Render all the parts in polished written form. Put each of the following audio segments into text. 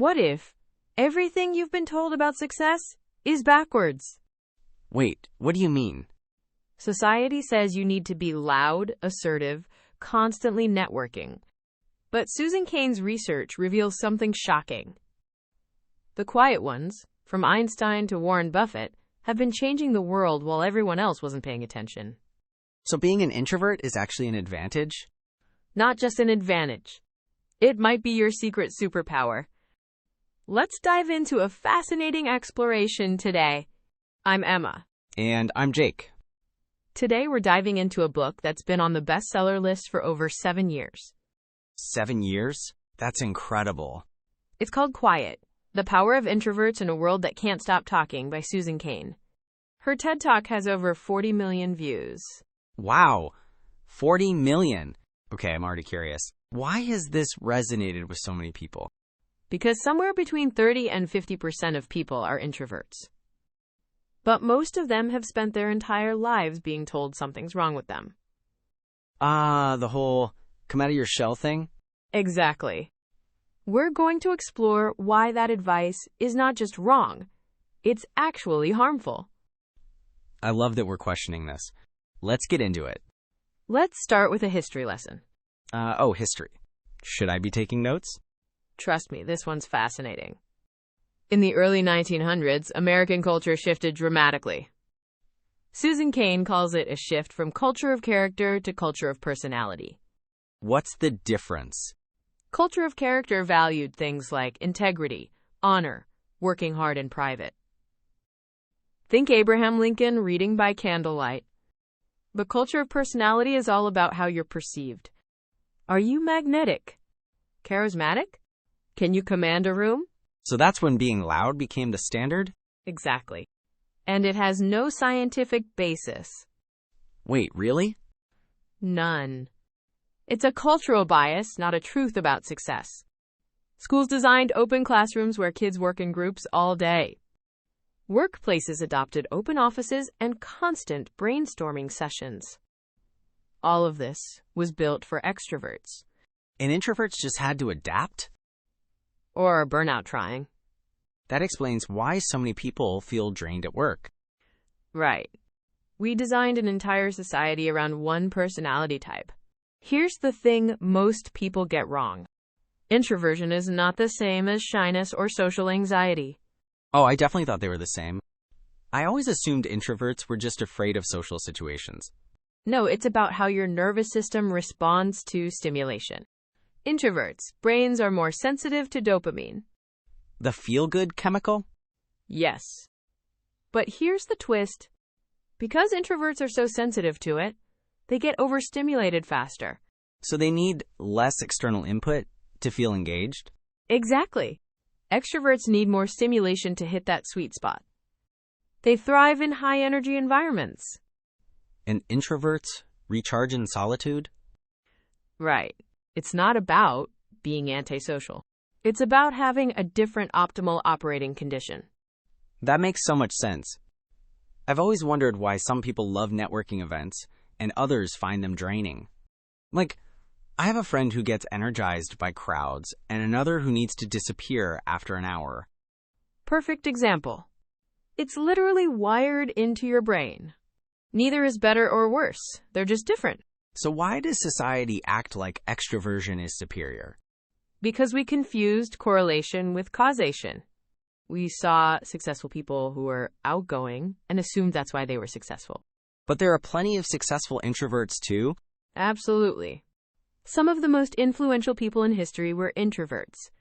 What if everything you've been told about success is backwards? Wait, what do you mean? Society says you need to be loud, assertive, constantly networking. But Susan Cain's research reveals something shocking. The quiet ones, from Einstein to Warren Buffett, have been changing the world while everyone else wasn't paying attention. So being an introvert is actually an advantage? Not just an advantage. It might be your secret superpower. Let's dive into a fascinating exploration today. I'm Emma. And I'm Jake. Today we're diving into a book that's been on the bestseller list for over 7 years. 7 years? That's incredible. It's called Quiet: The Power of Introverts in a World That Can't Stop Talking by Susan Cain. Her TED Talk has over 40 million views. Wow, 40 million. Okay, I'm already curious. Why has this resonated with so many people? Because somewhere between 30 and 50% of people are introverts. But most of them have spent their entire lives being told something's wrong with them. The whole come out of your shell thing? Exactly. We're going to explore why that advice is not just wrong, it's actually harmful. I love that we're questioning this. Let's get into it. Let's start with a history lesson. History. Should I be taking notes? Trust me, this one's fascinating. In the early 1900s, American culture shifted dramatically. Susan Cain calls it a shift from culture of character to culture of personality. What's the difference? Culture of character valued things like integrity, honor, working hard in private. Think Abraham Lincoln reading by candlelight. But culture of personality is all about how you're perceived. Are you magnetic? Charismatic? Can you command a room? So that's when being loud became the standard? Exactly. And it has no scientific basis. Wait, really? None. It's a cultural bias, not a truth about success. Schools designed open classrooms where kids work in groups all day. Workplaces adopted open offices and constant brainstorming sessions. All of this was built for extroverts. And introverts just had to adapt? Or are burnout trying. That explains why so many people feel drained at work. Right. We designed an entire society around one personality type. Here's the thing most people get wrong. Introversion is not the same as shyness or social anxiety. Oh, I definitely thought they were the same. I always assumed introverts were just afraid of social situations. No, it's about how your nervous system responds to stimulation. Introverts' brains are more sensitive to dopamine. The feel-good chemical? Yes. But here's the twist. Because introverts are so sensitive to it, they get overstimulated faster. So they need less external input to feel engaged? Exactly. Extroverts need more stimulation to hit that sweet spot. They thrive in high-energy environments. And introverts recharge in solitude? Right. It's not about being antisocial. It's about having a different optimal operating condition. That makes so much sense. I've always wondered why some people love networking events and others find them draining. Like, I have a friend who gets energized by crowds and another who needs to disappear after an hour. Perfect example. It's literally wired into your brain. Neither is better or worse. They're just different. So why does society act like extroversion is superior? Because we confused correlation with causation. We saw successful people who were outgoing and assumed that's why they were successful. But there are plenty of successful introverts too? Absolutely. Some of the most influential people in history were introverts.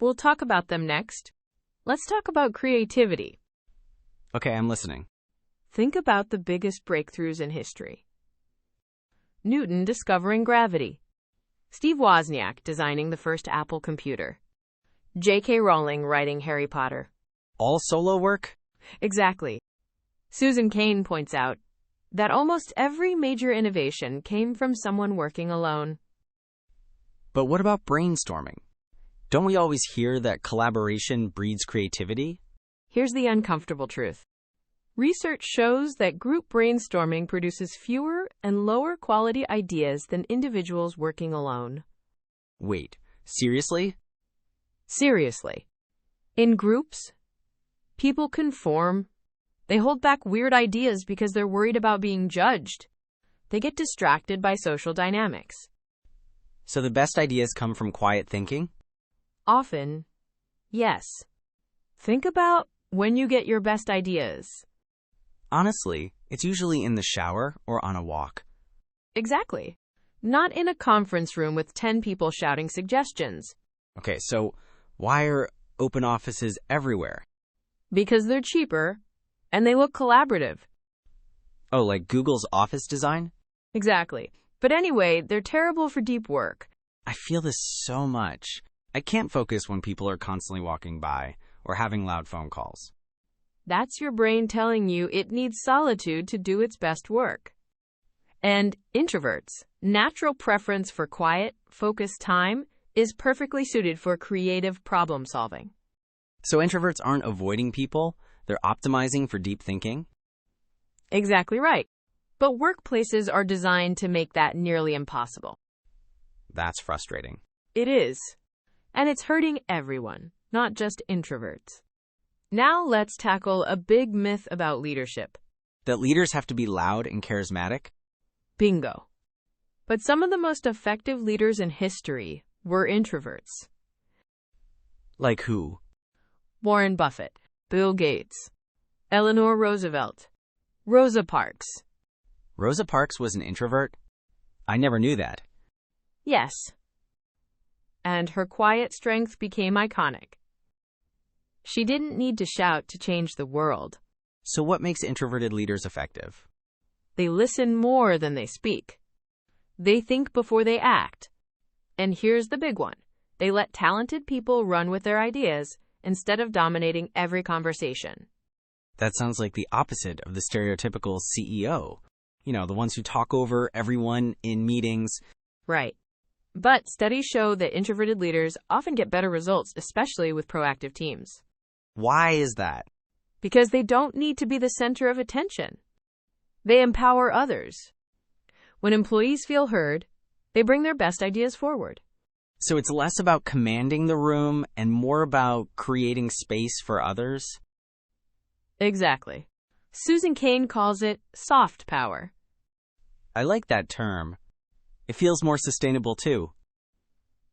We'll talk about them next. Let's talk about creativity. Okay, I'm listening. Think about the biggest breakthroughs in history. Newton discovering gravity. Steve Wozniak designing the first Apple computer. J.K. Rowling writing Harry Potter. All solo work? Exactly. Susan Cain points out that almost every major innovation came from someone working alone. But what about brainstorming? Don't we always hear that collaboration breeds creativity? Here's the uncomfortable truth. Research shows that group brainstorming produces fewer and lower quality ideas than individuals working alone. Wait, seriously? Seriously. In groups, people conform. They hold back weird ideas because they're worried about being judged. They get distracted by social dynamics. So the best ideas come from quiet thinking? Often, yes. Think about when you get your best ideas. Honestly, it's usually in the shower or on a walk. Exactly. Not in a conference room with 10 people shouting suggestions. Okay, so why are open offices everywhere? Because they're cheaper and they look collaborative. Oh, like Google's office design? Exactly. But anyway, they're terrible for deep work. I feel this so much. I can't focus when people are constantly walking by or having loud phone calls. That's your brain telling you it needs solitude to do its best work. And introverts' natural preference for quiet, focused time is perfectly suited for creative problem solving. So introverts aren't avoiding people, they're optimizing for deep thinking? Exactly right. But workplaces are designed to make that nearly impossible. That's frustrating. It is. And it's hurting everyone, not just introverts. Now let's tackle a big myth about leadership. That leaders have to be loud and charismatic? Bingo. But some of the most effective leaders in history were introverts. Like who? Warren Buffett, Bill Gates, Eleanor Roosevelt, Rosa Parks. Rosa Parks was an introvert? I never knew that. Yes. And her quiet strength became iconic. She didn't need to shout to change the world. So what makes introverted leaders effective? They listen more than they speak. They think before they act. And here's the big one. They let talented people run with their ideas instead of dominating every conversation. That sounds like the opposite of the stereotypical CEO. You know, the ones who talk over everyone in meetings. Right. But studies show that introverted leaders often get better results, especially with proactive teams. Why is that? Because they don't need to be the center of attention. They empower others. When employees feel heard, they bring their best ideas forward. So it's less about commanding the room and more about creating space for others? Exactly. Susan Cain calls it soft power. I like that term. It feels more sustainable too.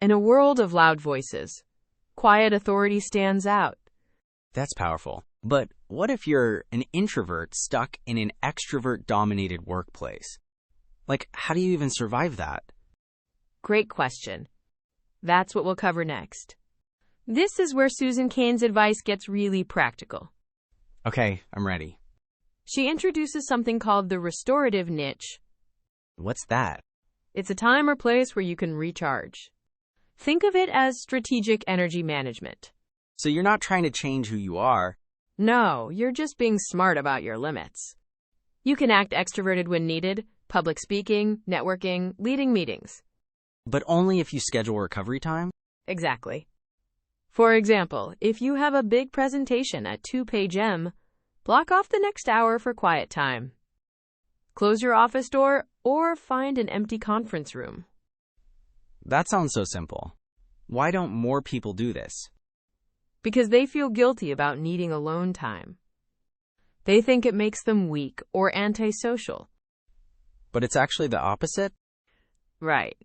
In a world of loud voices, quiet authority stands out. That's powerful. But what if you're an introvert stuck in an extrovert-dominated workplace? Like, how do you even survive that? Great question. That's what we'll cover next. This is where Susan Cain's advice gets really practical. Okay, I'm ready. She introduces something called the restorative niche. What's that? It's a time or place where you can recharge. Think of it as strategic energy management. So you're not trying to change who you are. No, you're just being smart about your limits. You can act extroverted when needed, public speaking, networking, leading meetings. But only if you schedule recovery time? Exactly. For example, if you have a big presentation at 2 p.m., block off the next hour for quiet time. Close your office door or find an empty conference room. That sounds so simple. Why don't more people do this? Because they feel guilty about needing alone time. They think it makes them weak or antisocial. But it's actually the opposite? Right.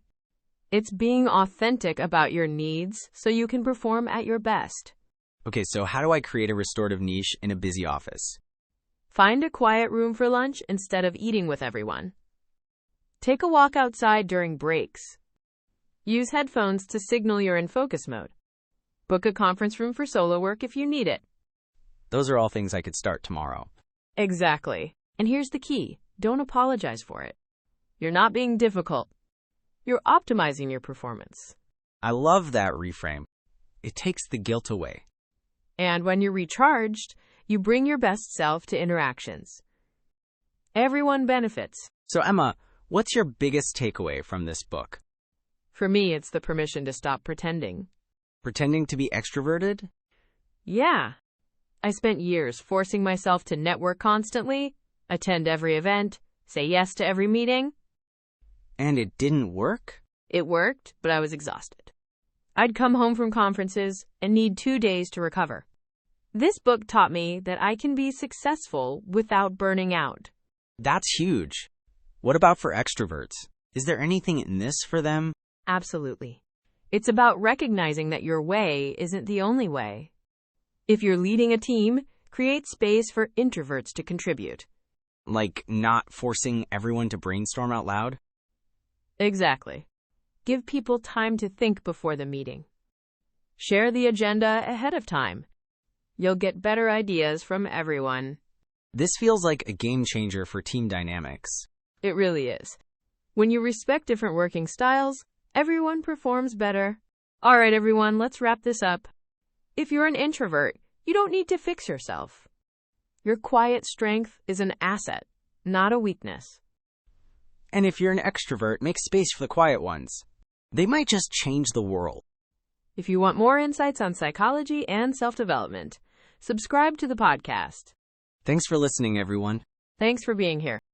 It's being authentic about your needs so you can perform at your best. Okay, so how do I create a restorative niche in a busy office? Find a quiet room for lunch instead of eating with everyone. Take a walk outside during breaks. Use headphones to signal you're in focus mode. Book a conference room for solo work if you need it. Those are all things I could start tomorrow. Exactly. And here's the key. Don't apologize for it. You're not being difficult. You're optimizing your performance. I love that reframe. It takes the guilt away. And when you're recharged, you bring your best self to interactions. Everyone benefits. So Emma, what's your biggest takeaway from this book? For me, it's the permission to stop pretending. Pretending to be extroverted? Yeah. I spent years forcing myself to network constantly, attend every event, say yes to every meeting. And it didn't work? It worked, but I was exhausted. I'd come home from conferences and need 2 days to recover. This book taught me that I can be successful without burning out. That's huge. What about for extroverts? Is there anything in this for them? Absolutely. It's about recognizing that your way isn't the only way. If you're leading a team, create space for introverts to contribute. Like not forcing everyone to brainstorm out loud? Exactly. Give people time to think before the meeting. Share the agenda ahead of time. You'll get better ideas from everyone. This feels like a game changer for team dynamics. It really is. When you respect different working styles, everyone performs better. All right, everyone, let's wrap this up. If you're an introvert, you don't need to fix yourself. Your quiet strength is an asset, not a weakness. And if you're an extrovert, make space for the quiet ones. They might just change the world. If you want more insights on psychology and self-development, subscribe to the podcast. Thanks for listening, everyone. Thanks for being here.